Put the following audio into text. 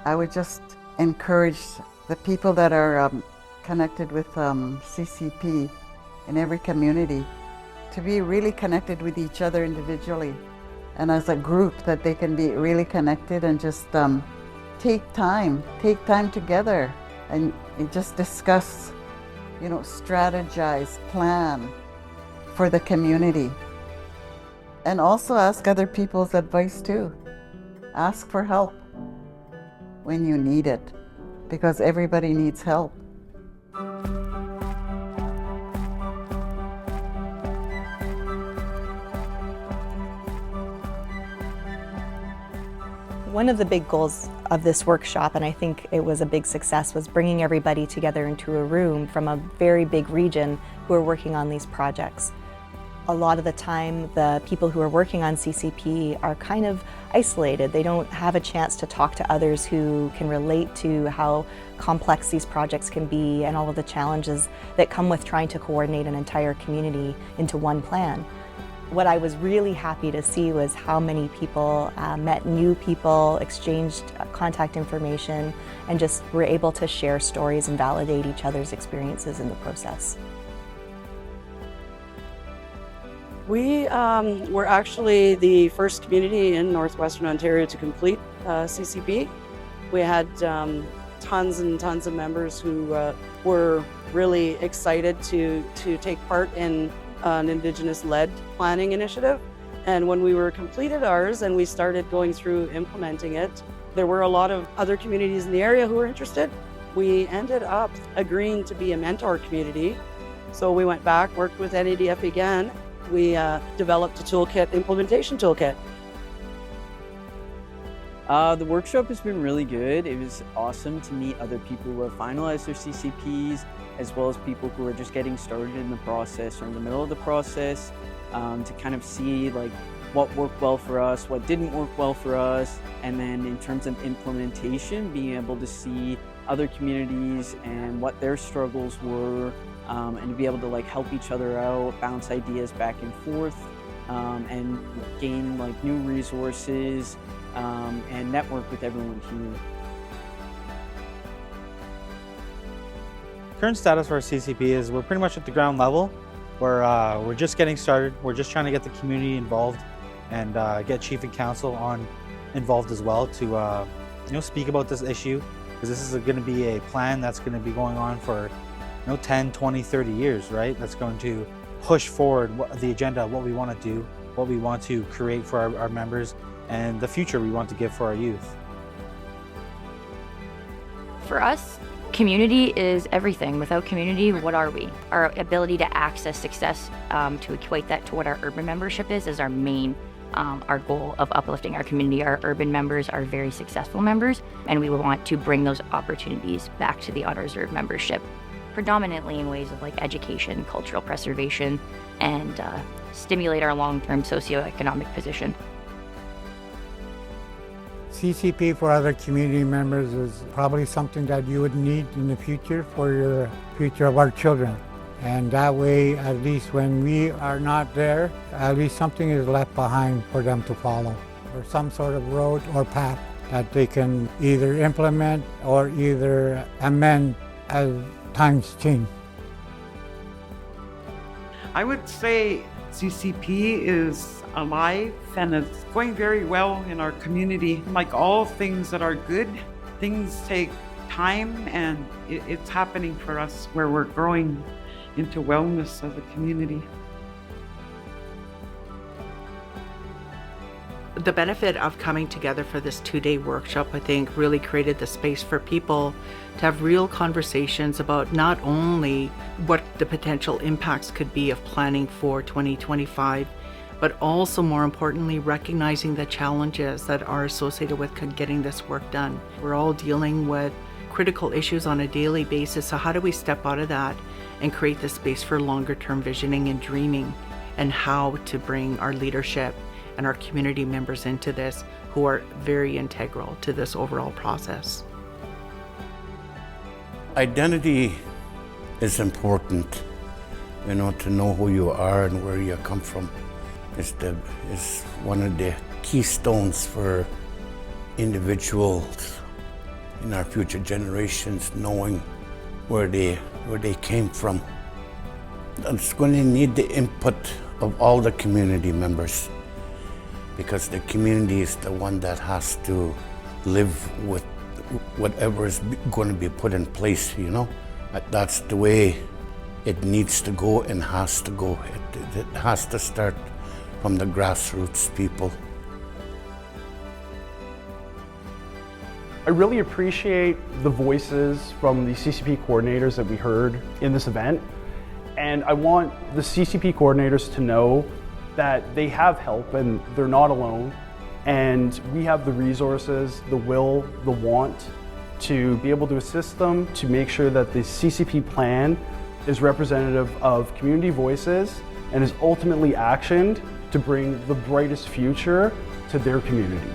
I would just encourage the people that are connected with CCP in every community to be really connected with each other individually and as a group, that they can be really connected and just take time together and just discuss, strategize, plan for the community. And also ask other people's advice too. Ask for help when you need it, because everybody needs help. One of the big goals of this workshop, and I think it was a big success, was bringing everybody together into a room from a very big region who are working on these projects. A lot of the time, the people who are working on CCP are kind of isolated. They don't have a chance to talk to others who can relate to how complex these projects can be and all of the challenges that come with trying to coordinate an entire community into one plan. What I was really happy to see was how many people met new people, exchanged contact information, and just were able to share stories and validate each other's experiences in the process. We were actually the first community in Northwestern Ontario to complete CCP. We had tons and tons of members who were really excited to take part in an Indigenous-led planning initiative. And when we were completed ours and we started going through implementing it, there were a lot of other communities in the area who were interested. We ended up agreeing to be a mentor community. So we went back, worked with NADF again. We developed a toolkit, implementation toolkit. The workshop has been really good. It was awesome to meet other people who have finalized their CCPs, as well as people who are just getting started in the process or in the middle of the process, to kind of see like what worked well for us, what didn't work well for us, and then in terms of implementation, being able to see other communities and what their struggles were, and to be able to like help each other out, bounce ideas back and forth, and gain like new resources, and network with everyone here. Current status for our CCP is we're pretty much at the ground level. We're just getting started. We're just trying to get the community involved and get Chief and Council involved as well to speak about this issue, because this is going to be a plan that's going to be going on for 10, 20, 30 years, right? That's going to push forward the agenda, what we want to do, what we want to create for our members, and the future we want to give for our youth. For us, community is everything. Without community, what are we? Our ability to access success, to equate that to what our urban membership is our main, our goal of uplifting our community. Our urban members are very successful members, and we want to bring those opportunities back to the unreserved membership, predominantly in ways of like education, cultural preservation, and stimulate our long-term socioeconomic position. CCP for other community members is probably something that you would need in the future for your future of our children. And that way, at least when we are not there, at least something is left behind for them to follow, or some sort of road or path that they can either implement or either amend as times change. I would say CCP is alive and it's going very well in our community. Like all things that are good, things take time, and it's happening for us where we're growing into wellness as a community. The benefit of coming together for this 2-day workshop, I think, really created the space for people to have real conversations about not only what the potential impacts could be of planning for 2025, but also, more importantly, recognizing the challenges that are associated with getting this work done. We're all dealing with critical issues on a daily basis, so how do we step out of that and create the space for longer-term visioning and dreaming, and how to bring our leadership and our community members into this, who are very integral to this overall process. Identity is important, to know who you are and where you come from. Is one of the keystones for individuals in our future generations, knowing where they came from. It's going to need the input of all the community members, because the community is the one that has to live with whatever is going to be put in place, you know. That's the way it needs to go and has to go. It has to start from the grassroots people. I really appreciate the voices from the CCP coordinators that we heard in this event. And I want the CCP coordinators to know that they have help and they're not alone. And we have the resources, the will, the want to be able to assist them to make sure that the CCP plan is representative of community voices and is ultimately actioned to bring the brightest future to their communities.